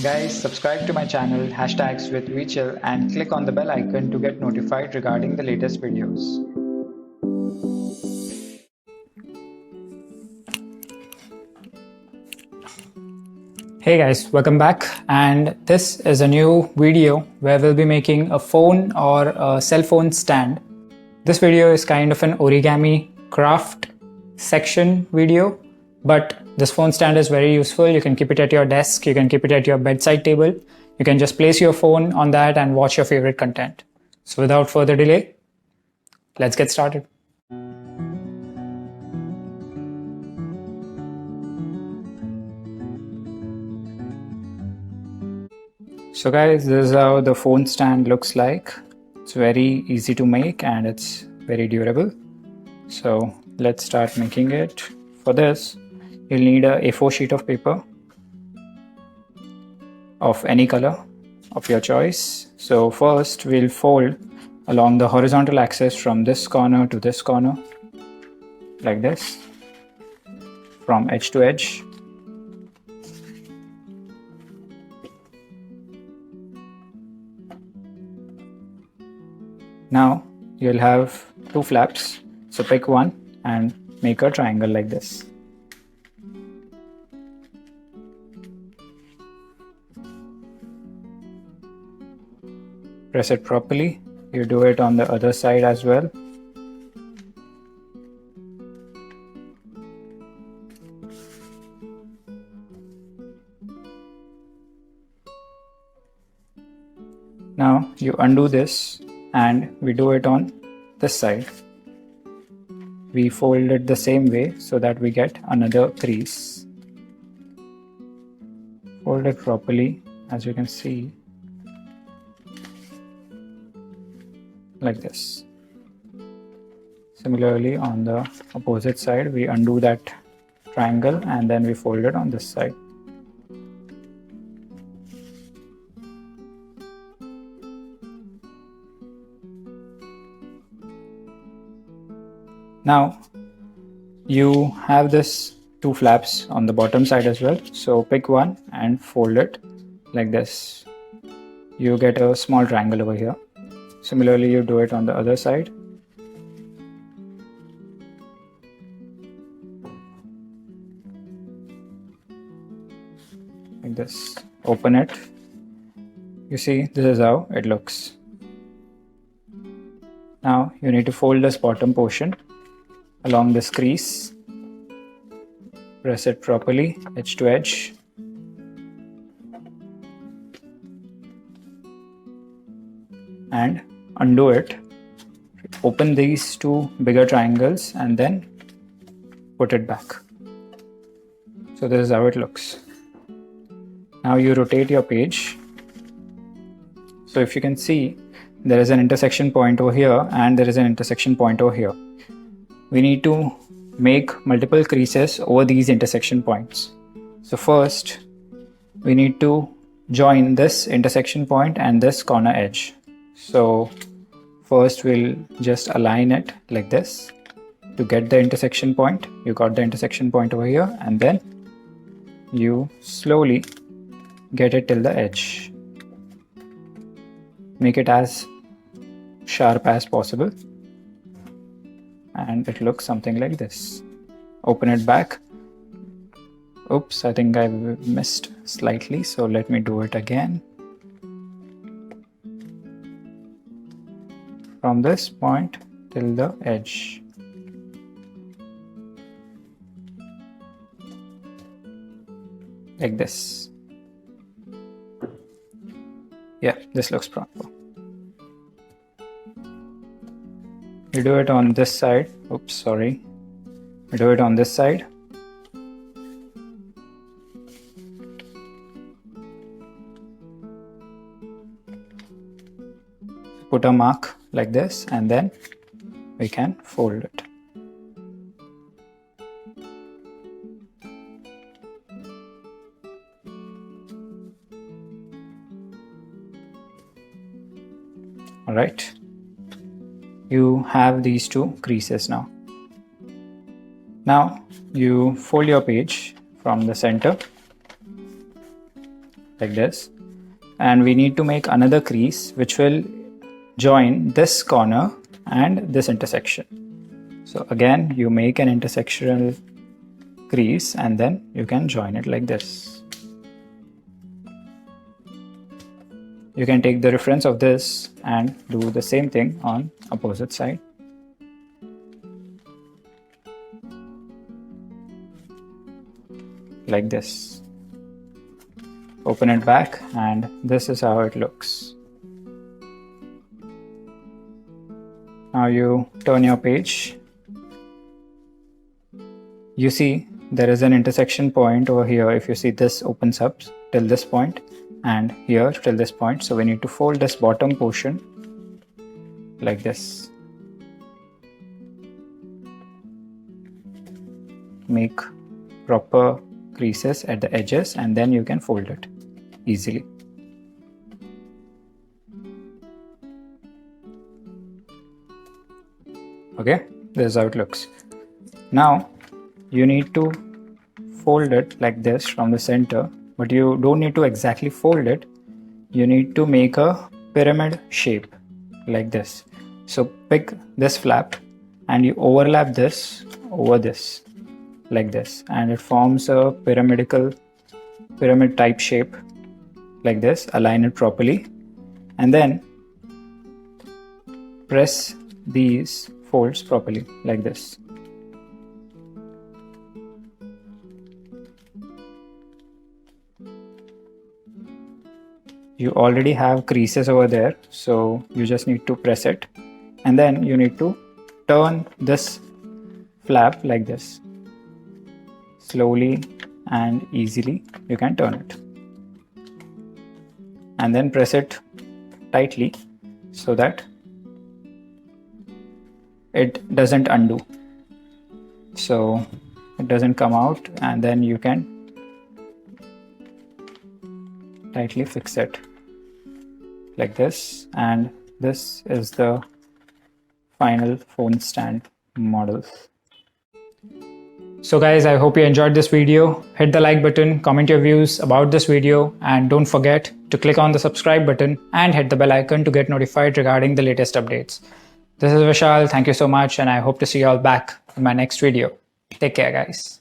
Guys, subscribe to my channel hashtags with WeChill and click on the bell icon to get notified regarding the latest videos. Hey guys, welcome back, and this is a new video where we'll be making a phone or a cell phone stand. This video is kind of an origami craft section video, but this phone stand is very useful. You can keep it at your desk, you can keep it at your bedside table. You can just place your phone on that and watch your favorite content. So without further delay, let's get started. So guys, this is how the phone stand looks like. It's very easy to make and it's very durable. So let's start making it. For this, you'll need a A4 sheet of paper of any color of your choice. So first we'll fold along the horizontal axis from this corner to this corner, like this, from edge to edge. Now you'll have two flaps, so pick one and make a triangle like this. Press it properly. You do it on the other side as well. Now you undo this and we do it on this side. We fold it the same way so that we get another crease. Fold it properly, as you can see, like this. Similarly, on the opposite side, we undo that triangle and then we fold it on this side. Now you have this two flaps on the bottom side as well, so pick one and fold it like this. You get a small triangle over here. Similarly, you do it on the other side. Like this. Open it. You see, this is how it looks. Now you need to fold this bottom portion along this crease. Press it properly, edge to edge. And undo it. Open these two bigger triangles and then put it back. So this is how it looks. Now you rotate your page. So if you can see, there is an intersection point over here and there is an intersection point over here. We need to make multiple creases over these intersection points. So first, we need to join this intersection point and this corner edge. So first we'll just align it like this to get the intersection point. You got the intersection point over here and then you slowly get it till the edge. Make it as sharp as possible. And it looks something like this. Open it back. Oops, I think I missed slightly, so let me do it again. From this point till the edge. Like this. Yeah, this looks proper. You do it on this side. Oops, sorry. You do it on this side. Put a mark like this and then we can fold it. All right. You have these two creases now. Now you fold your page from the center like this, and we need to make another crease which will join this corner and this intersection. So again, you make an intersectional crease and then you can join it like this. You can take the reference of this and do the same thing on opposite side. Like this. Open it back and this is how it looks. Now you turn your page. You see there is an intersection point over here. If you see, this opens up till this point and here till this point. So we need to fold this bottom portion like this. Make proper creases at the edges and then you can fold it easily. Okay, this is how it looks. Now you need to fold it like this from the center, but you don't need to exactly fold it. You need to make a pyramid shape like this. So pick this flap and you overlap this over this like this, and it forms a pyramid type shape like this. Align it properly and then press these folds properly like this. You already have creases over there, so you just need to press it and then you need to turn this flap like this. Slowly and easily you can turn it and then press it tightly so that it doesn't undo, so it doesn't come out, and then you can tightly fix it like this. And this is the final phone stand model. So guys, I hope you enjoyed this video. Hit the like button, comment your views about this video, and don't forget to click on the subscribe button and hit the bell icon to get notified regarding the latest updates. This is Vishal. Thank you so much, and I hope to see you all back in my next video. Take care, guys.